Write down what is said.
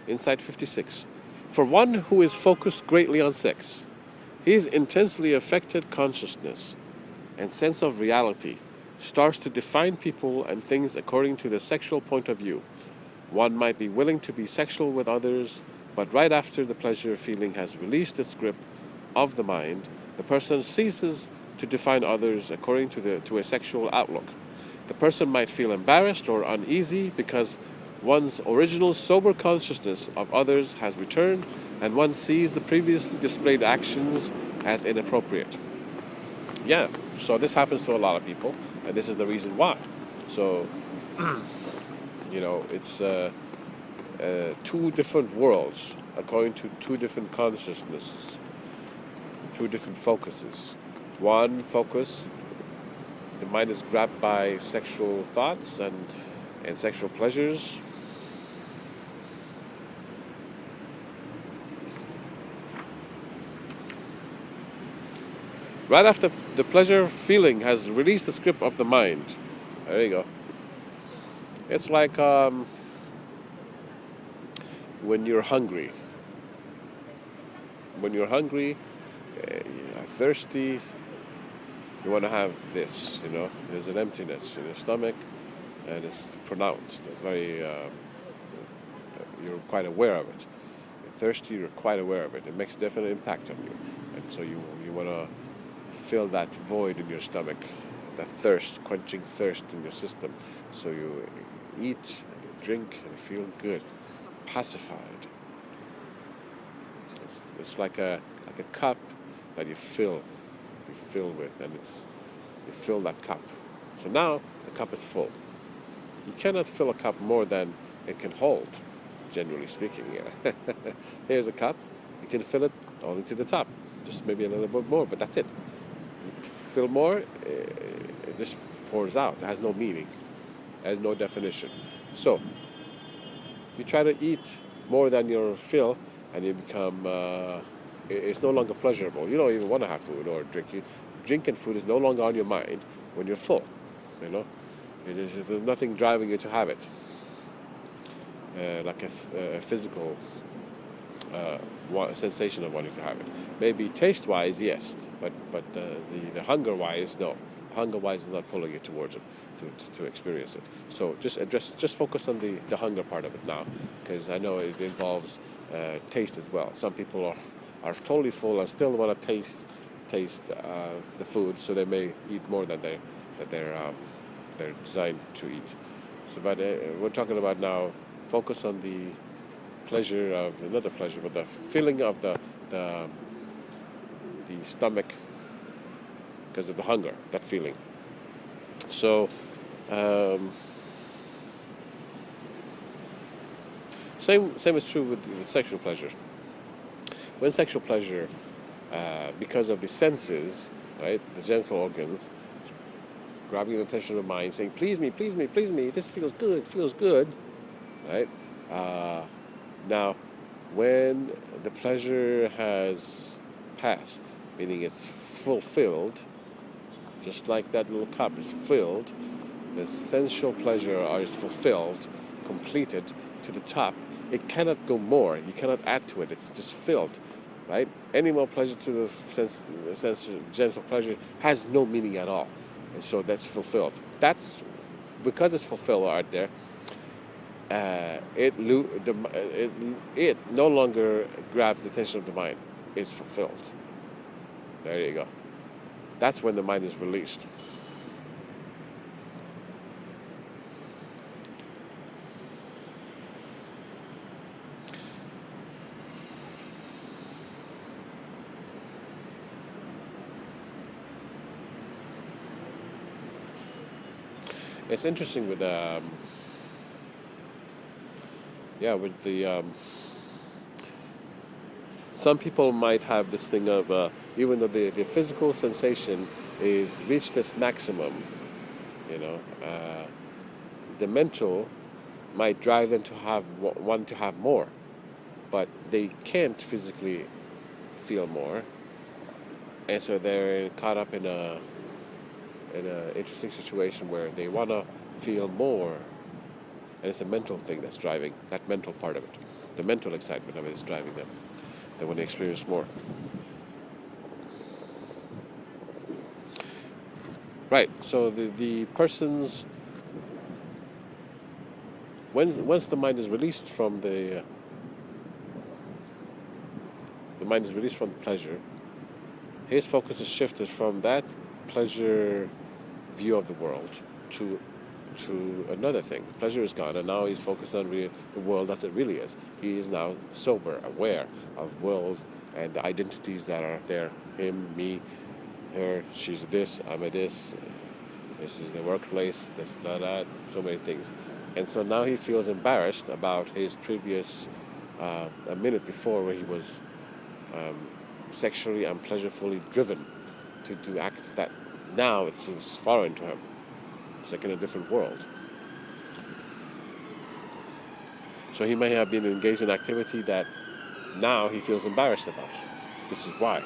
Insight 56. For one who is focused greatly on sex, his intensely affected consciousness and sense of reality starts to define people and things according to the sexual point of view. One might be willing to be sexual with others, but right after the pleasure feeling has released its grip of the mind, the person ceases to define others according to a sexual outlook. The person might feel embarrassed or uneasy because one's original sober consciousness of others has returned and one sees the previously displayed actions as inappropriate. Yeah, so this happens to a lot of people, and this is the reason why. So, it's two different worlds according to two different consciousnesses, two different focuses. One focus, the mind is grabbed by sexual thoughts and sexual pleasures. Right after the pleasure feeling has released the grip of the mind. There you go. It's like when you're hungry. When you're hungry, you're thirsty, you want to have this, There's an emptiness in your stomach, and it's pronounced. It's very, you're quite aware of it. You're thirsty, you're quite aware of it. It makes a definite impact on you. And so you want to fill that void in your stomach, that thirst, quenching thirst in your system. So you eat, and you drink, and you feel good, pacified. It's like a cup that you fill with, and you fill that cup. So now the cup is full. You cannot fill a cup more than it can hold, generally speaking. Yeah. Here's a cup. You can fill it only to the top, just maybe a little bit more, but that's it. You fill more, it just pours out. It has no meaning. It has no definition. So you try to eat more than your fill, and you become, it's no longer pleasurable. You don't even want to have food or drink. Drink and food is no longer on your mind when you're full, There's nothing driving you to have it, like a physical sensation of wanting to have it. Maybe taste-wise, yes, but the hunger-wise, no. Hunger-wise is not pulling you towards it to experience it. So just focus on the hunger part of it now, because I know it involves taste as well. Some people are totally full and still want to taste the food, so they may eat more than they're designed to eat. So, but we're talking about now. Focus on the pleasure of another pleasure, but the feeling of the stomach because of the hunger, that feeling. So, same is true with sexual pleasure. When sexual pleasure, because of the senses, right, the genital organs, grabbing the attention of the mind, saying, please me, please me, please me, this feels good, right? Now, when the pleasure has passed, meaning it's fulfilled, just like that little cup is filled, the sensual pleasure is fulfilled, completed to the top. It cannot go more. You cannot add to it. It's just filled, right? Any more pleasure to the sense genital pleasure has no meaning at all. And so that's fulfilled. That's because it's fulfilled right there. It no longer grabs the attention of the mind. It's fulfilled. There you go. That's when the mind is released. It's interesting with some people might have this thing of even though the physical sensation is reached its maximum, the mental might drive them to want to have more, but they can't physically feel more, and so they're caught up in a interesting situation where they want to feel more, and it's a mental thing that's driving that mental part of it. the mental excitement of it is driving them. They want to experience more. Right, so the person's, once the mind is released from the mind is released from the pleasure, his focus is shifted from that pleasure view of the world to another thing. Pleasure is gone, and now he's focused on the world as it really is. He is now sober, aware of world and the identities that are there. Him, me, her, she's this, I'm a this is the workplace, this, that, so many things. And so now he feels embarrassed about his previous, a minute before, where he was sexually and pleasurefully driven to do acts that now it seems foreign to him. It's like in a different world. So he may have been engaged in activity that now he feels embarrassed about. This is why.